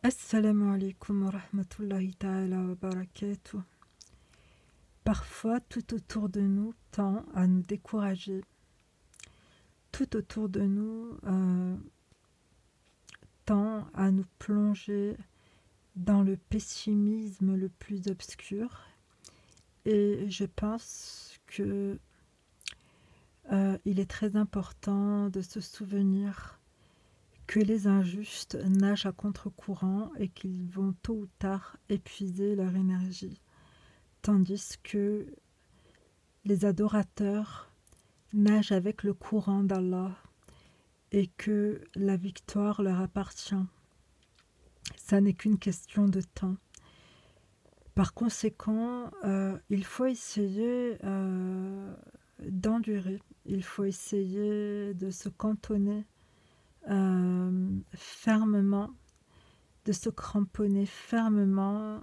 Assalamu alaikum wa rahmatullahi ta'ala wa barakatuh. Parfois, tout autour de nous tend à nous décourager. Tout autour de nous tend à nous plonger dans le pessimisme le plus obscur. Et je pense que il est très important de se souvenir que les injustes nagent à contre-courant et qu'ils vont tôt ou tard épuiser leur énergie, tandis que les adorateurs nagent avec le courant d'Allah et que la victoire leur appartient. Ça n'est qu'une question de temps. Par conséquent, il faut essayer d'endurer, il faut essayer de se cantonner fermement, de se cramponner fermement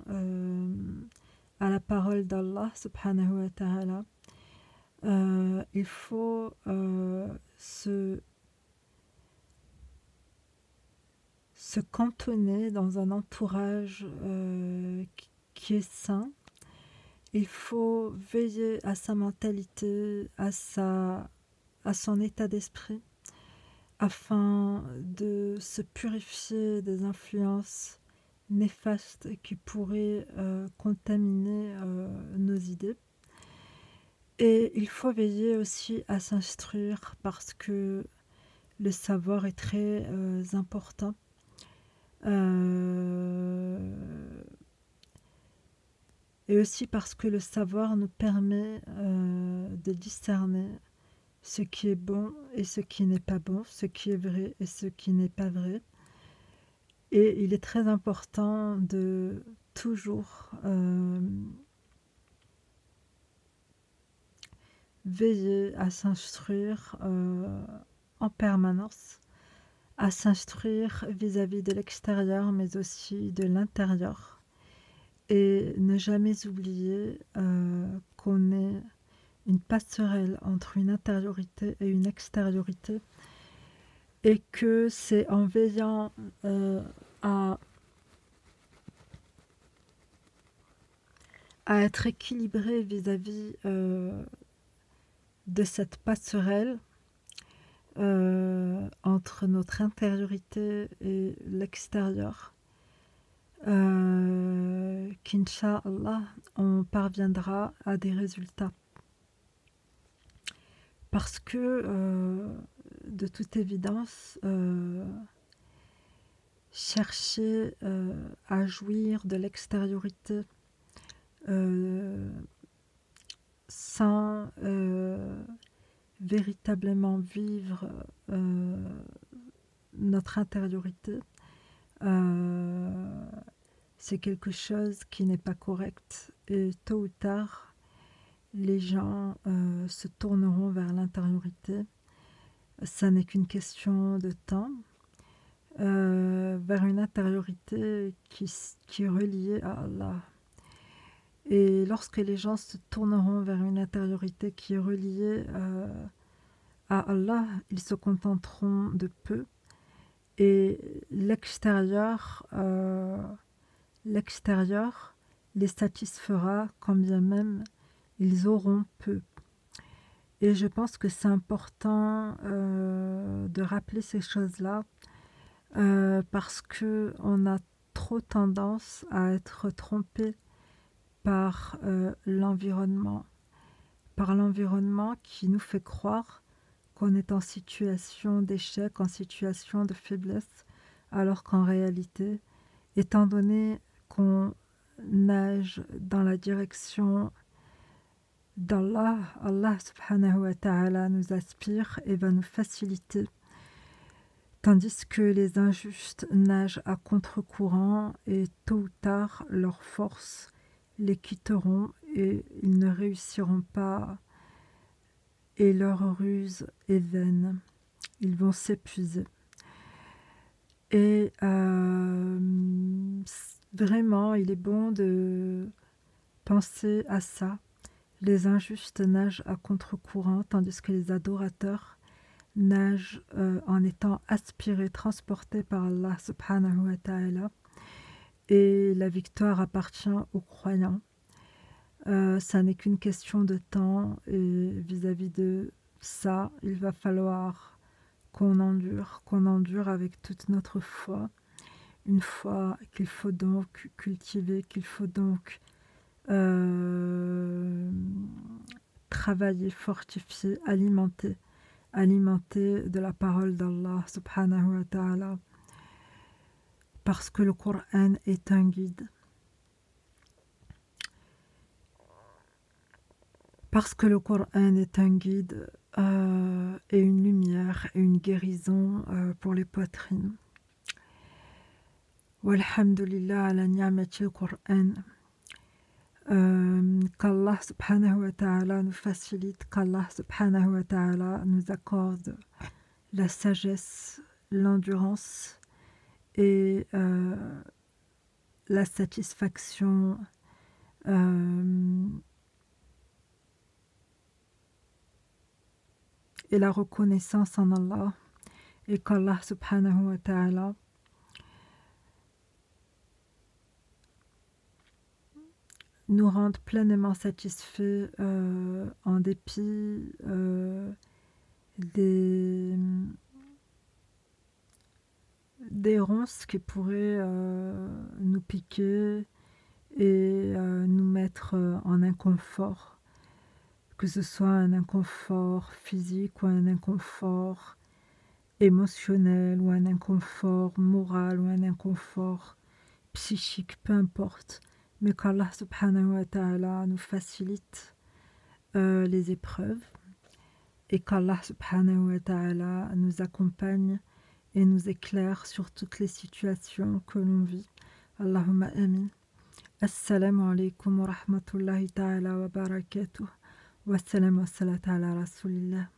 à la parole d'Allah subhanahu wa ta'ala. Il faut se cantonner dans un entourage qui est sain. Il faut veiller à sa mentalité, à son état d'esprit, afin de se purifier des influences néfastes qui pourraient contaminer nos idées. Et il faut veiller aussi à s'instruire parce que le savoir est très important. Et aussi parce que le savoir nous permet de discerner ce qui est bon et ce qui n'est pas bon, ce qui est vrai et ce qui n'est pas vrai. Et il est très important de toujours veiller à s'instruire en permanence, à s'instruire vis-à-vis de l'extérieur mais aussi de l'intérieur. Et ne jamais oublier qu'on est une passerelle entre une intériorité et une extériorité, et que c'est en veillant à être équilibré vis-à-vis de cette passerelle entre notre intériorité et l'extérieur, qu'Inch'Allah, on parviendra à des résultats. Parce que, de toute évidence, chercher à jouir de l'extériorité sans véritablement vivre notre intériorité, c'est quelque chose qui n'est pas correct. Et tôt ou tard, les gens se tourneront vers l'intériorité. Ça n'est qu'une question de temps, vers une intériorité qui est reliée à Allah. Et lorsque les gens se tourneront vers une intériorité qui est reliée à Allah, ils se contenteront de peu. Et l'extérieur les satisfera quand bien même ils auront peu. Et je pense que c'est important de rappeler ces choses-là parce qu'on a trop tendance à être trompé par l'environnement qui nous fait croire qu'on est en situation d'échec, en situation de faiblesse, alors qu'en réalité, étant donné qu'on nage dans la direction d'Allah, Allah subhanahu wa ta'ala nous aspire et va nous faciliter, tandis que les injustes nagent à contre-courant et tôt ou tard leurs forces les quitteront et ils ne réussiront pas et leur ruse est vaine. Ils vont s'épuiser. Et vraiment, il est bon de penser à ça. Les injustes nagent à contre-courant, tandis que les adorateurs nagent en étant aspirés, transportés par Allah subhanahu wa ta'ala. et la victoire appartient aux croyants. Ça n'est qu'une question de temps et vis-à-vis de ça, il va falloir qu'on endure avec toute notre foi. Une foi qu'il faut donc cultiver, qu'il faut donc travailler, fortifier, alimenter de la parole d'Allah subhanahu wa ta'ala, parce que le Coran est un guide. Parce que le Coran est un guide et une lumière et une guérison pour les poitrines. Walhamdulillah ala ni'matil Coran. Qu'Allah subhanahu wa ta'ala nous facilite, qu'Allah subhanahu wa ta'ala nous accorde la sagesse, l'endurance et la satisfaction et la reconnaissance en Allah, et qu'Allah subhanahu wa ta'ala nous rende pleinement satisfaits en dépit des ronces qui pourraient nous piquer et nous mettre en inconfort, que ce soit un inconfort physique ou un inconfort émotionnel ou un inconfort moral ou un inconfort psychique, peu importe, mais qu'Allah subhanahu wa ta'ala nous facilite les épreuves et qu'Allah subhanahu wa ta'ala nous accompagne et nous éclaire sur toutes les situations que l'on vit. Allahumma amin. Assalamu alaikum wa rahmatullahi ta'ala wa barakatuh. Wassalam wa salatu ala rasulillah.